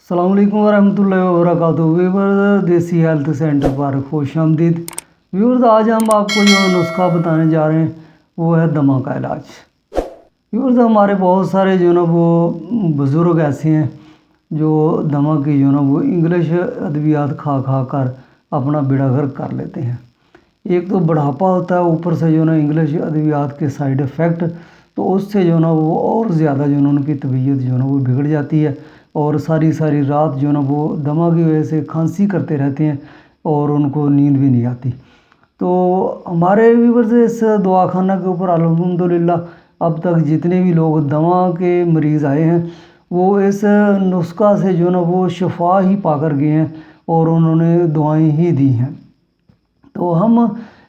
السلام علیکم ورحمۃ اللہ وبرکاتہ۔ ویورز دیسی ہیلتھ سینٹر پر خوش آمدید۔ ویورز آج ہم آپ کو جو نسخہ بتانے جا رہے ہیں وہ ہے دمہ کا علاج۔ ویورز ہمارے بہت سارے جو نا وہ بزرگ ایسے ہیں جو دمہ کی جو نا وہ انگلش ادویات کھا کھا کر اپنا بیڑا غرق کر لیتے ہیں۔ ایک تو بڑھاپا ہوتا ہے، اوپر سے جو نا انگلش ادویات کے سائیڈ افیکٹ، تو اس سے جو نا وہ اور زیادہ جو نا ان کی طبیعت جو نا وہ بگڑ جاتی ہے اور ساری رات جو نا وہ دمہ کی وجہ سے کھانسی کرتے رہتے ہیں اور ان کو نیند بھی نہیں آتی۔ تو ہمارے ویورز اس دواخانہ کے اوپر الحمدللہ اب تک جتنے بھی لوگ دمہ کے مریض آئے ہیں وہ اس نسخہ سے جو نا وہ شفا ہی پا کر گئے ہیں اور انہوں نے دعائیں ہی دی ہیں۔ تو ہم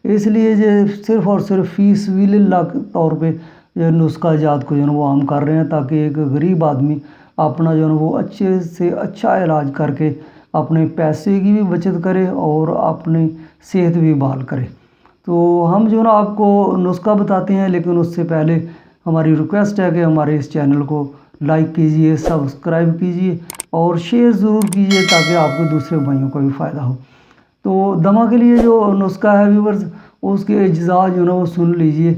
اس لیے صرف اور صرف فی سبیل اللہ کے طور پہ یہ نسخہ جات کو جو نا وہ عام کر رہے ہیں تاکہ ایک غریب آدمی اپنا جو نا وہ اچھے سے اچھا علاج کر کے اپنے پیسے کی بھی بچت کرے اور اپنی صحت بھی بحال کرے۔ تو ہم جو نا آپ کو نسخہ بتاتے ہیں، لیکن اس سے پہلے ہماری ریکویسٹ ہے کہ ہمارے اس چینل کو لائک کیجئے، سبسکرائب کیجئے اور شیئر ضرور کیجئے تاکہ آپ کو دوسرے بھائیوں کا بھی فائدہ ہو۔ تو دمہ کے لیے جو نسخہ ہے ویورز، اس کے اجزاء جو نا وہ سن لیجئے۔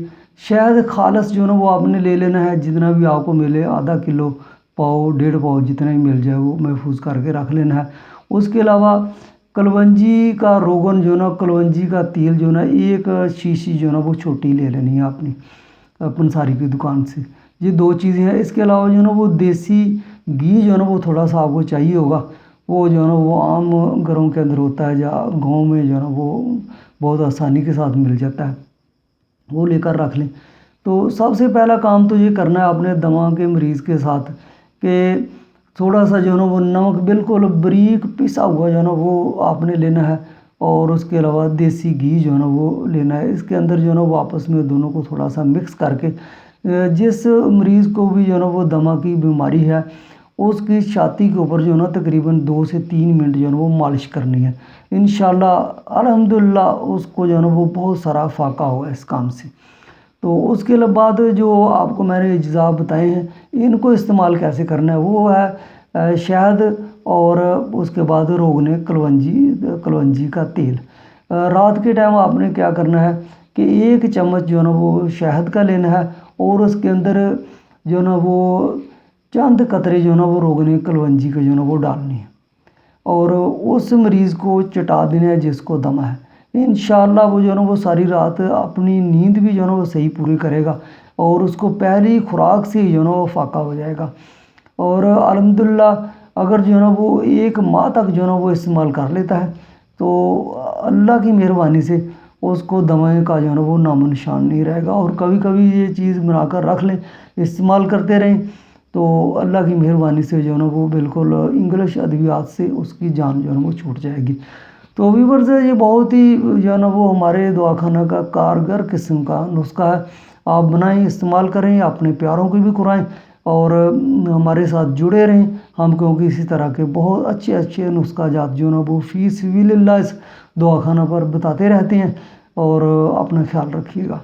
شہد خالص جو نا وہ آپ نے لے لینا ہے، جتنا بھی آپ کو ملے، آدھا کلو، پاؤ، 1.5 پاؤ، جتنا ہی مل جائے وہ محفوظ کر کے رکھ لینا ہے۔ اس کے علاوہ کلونجی کا روغن جو نا، کلونجی کا تیل جو نا، 1 شیشی جو نا وہ چھوٹی لے لینی ہے آپ نے پنساری کی دکان سے۔ یہ 2 چیزیں ہیں۔ اس کے علاوہ جو نا وہ دیسی گھی جو نا وہ تھوڑا سا آپ کو چاہیے ہوگا، وہ جو نا وہ عام گھروں کے اندر ہوتا ہے یا گاؤں میں جو نا وہ بہت آسانی کے ساتھ مل جاتا ہے، وہ لے کر رکھ لیں۔ تو سب سے پہلا کام تو یہ کرنا ہے آپ نے دمہ کے مریض کے ساتھ کہ تھوڑا سا جو نا وہ نمک بالکل باریک پسا ہوا جو نا وہ آپ نے لینا ہے اور اس کے علاوہ دیسی گھی جو نا وہ لینا ہے۔ اس کے اندر جو نا وہ آپس میں دونوں کو تھوڑا سا مکس کر کے جس مریض کو بھی جو نا وہ دمہ کی بیماری ہے اس کی چھاتی کے اوپر جو نا تقریباً 2 سے 3 منٹ جو نا وہ مالش کرنی ہے۔ انشاءاللہ الحمدللہ اس کو جو نا وہ بہت سارا فائدہ ہوگا اس کام سے۔ تو اس کے بعد جو آپ کو میں نے اجزاء بتائے ہیں ان کو استعمال کیسے کرنا ہے، وہ ہے شہد اور اس کے بعد روغن کلونجی کا تیل۔ رات کے ٹائم آپ نے کیا کرنا ہے کہ 1 چمچ جو نا وہ شہد کا لینا ہے اور اس کے اندر جو نا وہ چند قطرے جو نا وہ روغن کلونجی کے جو نا وہ ڈالنی ہے اور اس مریض کو چٹا دینا ہے جس کو دمہ ہے۔ انشاءاللہ وہ جو نا وہ ساری رات اپنی نیند بھی جو نا وہ صحیح پوری کرے گا اور اس کو پہلی خوراک سے ہی جو نا وہ فائدہ ہو جائے گا۔ اور الحمدللہ اگر جو نا وہ 1 ماہ تک جو نا وہ استعمال کر لیتا ہے تو اللہ کی مہربانی سے اس کو دمہ کا جو نا وہ نام و نشان نہیں رہے گا۔ اور کبھی کبھی یہ چیز بنا کر رکھ لیں، استعمال کرتے رہیں، تو اللہ کی مہربانی سے جو نا وہ بالکل انگلش ادویات سے اس کی جان جو نا وہ چھوٹ جائے گی۔ تو ویورز یہ بہت ہی جو نا وہ ہمارے دواخانہ کا کارگر قسم کا نسخہ ہے۔ آپ بنائیں، استعمال کریں، اپنے پیاروں کو بھی کرائیں اور ہمارے ساتھ جڑے رہیں ہم، کیونکہ اسی طرح کے بہت اچھے نسخہ جات جو نا وہ فی سبیل اللہ اس دواخانہ پر بتاتے رہتے ہیں۔ اور اپنا خیال رکھیے گا۔